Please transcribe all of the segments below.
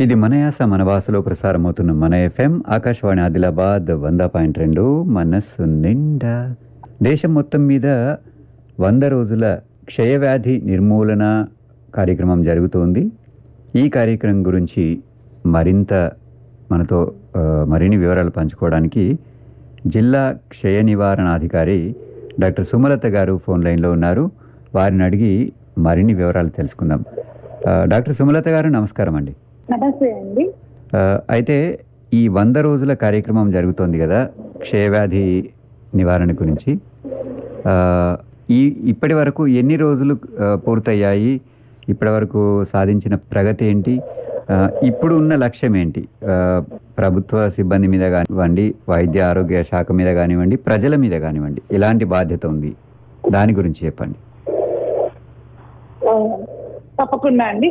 ఇది మన యాస మన భాషలో ప్రసారమవుతున్న మన ఎఫ్ఎం ఆకాశవాణి ఆదిలాబాద్ 100.2 మనస్సు నిండా. దేశం మొత్తం మీద 100 రోజుల క్షయవ్యాధి నిర్మూలన కార్యక్రమం జరుగుతోంది. ఈ కార్యక్రమం గురించి మరింత మనతో మరిన్ని వివరాలు పంచుకోవడానికి జిల్లా క్షయ నివారణాధికారి డాక్టర్ సుమలత గారు ఫోన్ లైన్లో ఉన్నారు. వారిని అడిగి మరిన్ని వివరాలు తెలుసుకుందాం. డాక్టర్ సుమలత గారు నమస్కారం అండి. నమస్తే అండి. అయితే ఈ 100 రోజుల కార్యక్రమం జరుగుతోంది కదా క్షయవ్యాధి నివారణ గురించి. ఇప్పటి వరకు ఎన్ని రోజులు పూర్తయ్యాయి? ఇప్పటి వరకు సాధించిన ప్రగతి ఏంటి? ఇప్పుడు ఉన్న లక్ష్యం ఏంటి? ప్రభుత్వ సిబ్బంది మీద కానివ్వండి, వైద్య ఆరోగ్య శాఖ మీద కానివ్వండి, ప్రజల మీద కానివ్వండి, ఎలాంటి బాధ్యత ఉంది? దాని గురించి చెప్పండి. తప్పకుండా అండి.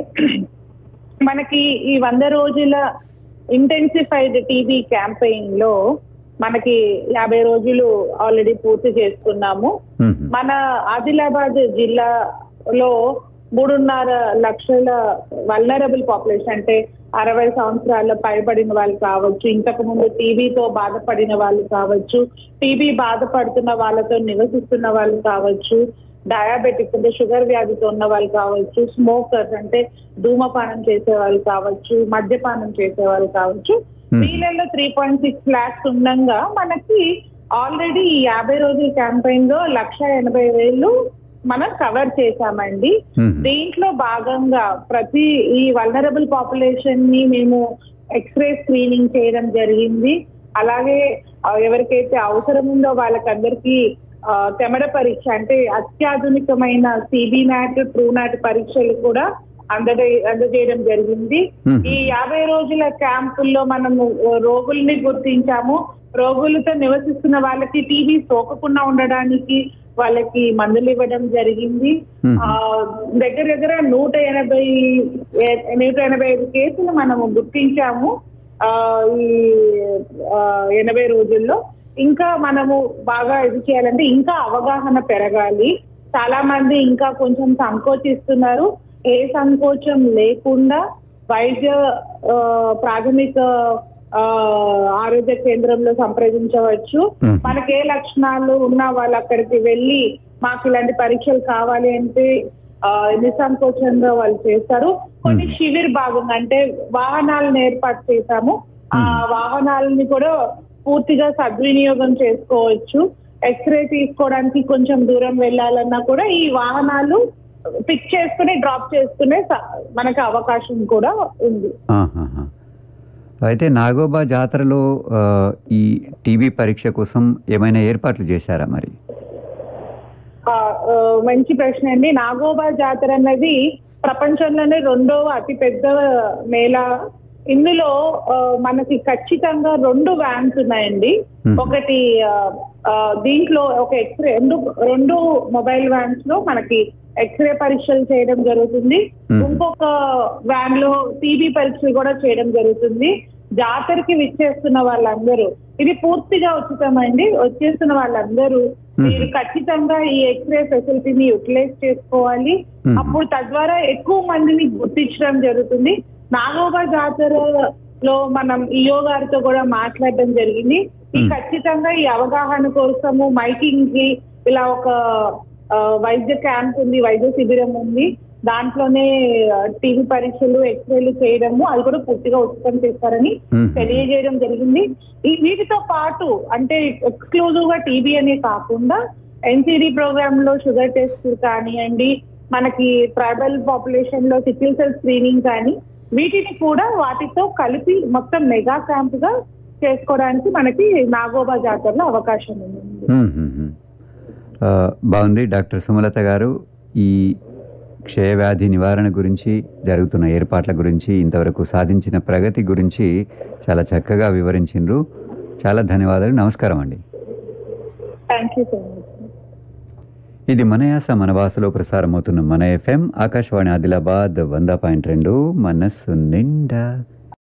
మనకి ఈ 100 రోజుల ఇంటెన్సిఫైడ్ టీబీ క్యాంపెయిన్ లో మనకి 50 రోజులు ఆల్రెడీ పూర్తి చేసుకున్నాము. మన ఆదిలాబాద్ జిల్లాలో 3.5 లక్షల వల్నరబుల్ పాపులేషన్, అంటే 60 సంవత్సరాల పైబడిన వాళ్ళు కావచ్చు, ఇంతకు ముందు టీబీతో బాధపడిన వాళ్ళు కావచ్చు, టీబీ బాధపడుతున్న వాళ్ళతో నివసిస్తున్న వాళ్ళు కావచ్చు, డయాబెటిక్ అంటే షుగర్ వ్యాధితో ఉన్న వాళ్ళు కావచ్చు, స్మోకర్స్ అంటే ధూమపానం చేసే వాళ్ళు కావచ్చు, మద్యపానం చేసే వాళ్ళు కావచ్చు, వీళ్ళల్లో 3.6 lakhs ఉండగా మనకి ఆల్రెడీ ఈ 50 రోజుల క్యాంపెయిన్ లో 1,80,000 మనం కవర్ చేశామండి. దీంట్లో భాగంగా ప్రతి ఈ వల్నరబుల్ పాపులేషన్ ని మేము ఎక్స్రే స్క్రీనింగ్ చేయడం జరిగింది. అలాగే ఎవరికైతే అవసరం ఉందో వాళ్ళకందరికీ తెమడ పరీక్ష అంటే అత్యాధునికమైన సిబినాట్, ట్రూనాట్ పరీక్షలు కూడా అందజేయడం జరిగింది. ఈ 50 రోజుల క్యాంపుల్లో మనము రోగుల్ని గుర్తించాము. రోగులతో నివసిస్తున్న వాళ్ళకి టీబీ సోకకుండా ఉండడానికి వాళ్ళకి మందులు ఇవ్వడం జరిగింది. దగ్గర దగ్గర 185 కేసులు మనము గుర్తించాము ఈ 80 రోజుల్లో. ఇంకా మనము బాగా ఇది చేయాలంటే ఇంకా అవగాహన పెరగాలి. చాలా మంది ఇంకా కొంచెం సంకోచిస్తున్నారు. ఏ సంకోచం లేకుండా వైద్య ప్రాథమిక ఆరోగ్య కేంద్రంలో సంప్రదించవచ్చు. మనకి ఏ లక్షణాలు ఉన్నా వాళ్ళు అక్కడికి వెళ్ళి మాకు ఇలాంటి పరీక్షలు కావాలి అంటే నిస్సంకోచంగా వాళ్ళు చేస్తారు. కొన్ని శిబిర్ భాగంగా అంటే వాహనాలను ఏర్పాటు చేశాము. ఆ వాహనాలని కూడా పూర్తిగా సద్వినియోగం చేసుకోవచ్చు. ఎక్స్రే తీసుకోవడానికి కొంచెం దూరం వెళ్ళాలన్నా కూడా ఈ వాహనాలు పిక్ చేసుకుని డ్రాప్ చేసుకునే మనకు అవకాశం కూడా ఉంది. అయితే నాగోబా జాతరలో ఈ టీబీ పరీక్ష కోసం ఏమైనా ఏర్పాట్లు చేశారా మరి? మంచి ప్రశ్న అండి. నాగోబా జాతర అన్నది ప్రపంచంలోనే 2వ అతిపెద్ద మేళా. ఇందులో మనకి ఖచ్చితంగా 2 వ్యాన్స్ ఉన్నాయండి. ఒకటి దీంట్లో ఒక ఎక్స్రే, 2 మొబైల్ వ్యాన్స్ లో మనకి ఎక్స్రే పరీక్షలు చేయడం జరుగుతుంది. ఇంకొక వ్యాన్ లో టీబీ పరీక్షలు కూడా చేయడం జరుగుతుంది. జాతరకి విచ్చేస్తున్న వాళ్ళందరూ, ఇది పూర్తిగా ఉచితమండి, వచ్చేస్తున్న వాళ్ళందరూ మీరు ఖచ్చితంగా ఈ ఎక్స్రే ఫెసిలిటీని యూటిలైజ్ చేసుకోవాలి. అప్పుడు తద్వారా ఎక్కువ మందిని గుర్తించడం జరుగుతుంది. నాగోబా జాతరలో మనం ఈయో గారితో కూడా మాట్లాడడం జరిగింది. ఈ ఖచ్చితంగా ఈ అవగాహన కోసము మైకింగ్ కి ఇలా ఒక వైద్య క్యాంప్ ఉంది, వైద్య శిబిరం ఉంది. దాంట్లోనే టీబీ పరీక్షలు, ఎక్స్రేలు చేయడము అది కూడా పూర్తిగా ఉచితం చేస్తారని తెలియజేయడం జరిగింది. వీటితో పాటు అంటే ఎక్స్క్లూజివ్ గా టీబీ అనే కాకుండా ఎన్సిడి ప్రోగ్రామ్ లో షుగర్ టెస్ట్ కానివ్వండి, మనకి ట్రైబల్ పాపులేషన్ లో సికిల్ సెల్ స్క్రీనింగ్ కానీ, వీటిని కూడా వాటితో కలిపి మొత్తం మెగా క్యాంప్ గా చేసుకోవడానికి మనకి నాగోబా జాతరలో అవకాశం ఉంది. బాగుంది డాక్టర్ సుమలత గారు. ఈ క్షయవ్యాధి నివారణ గురించి, జరుగుతున్న ఏర్పాట్ల గురించి, ఇంతవరకు సాధించిన ప్రగతి గురించి చాలా చక్కగా వివరించిండ్రు. చాలా ధన్యవాదాలు. నమస్కారం అండి. Thank you so much. ఇది మన యాస మన భాషలో ప్రసారమవుతున్న మన ఎఫ్ఎం ఆకాశవాణి ఆదిలాబాద్ 100.2 మనస్సు నిండా.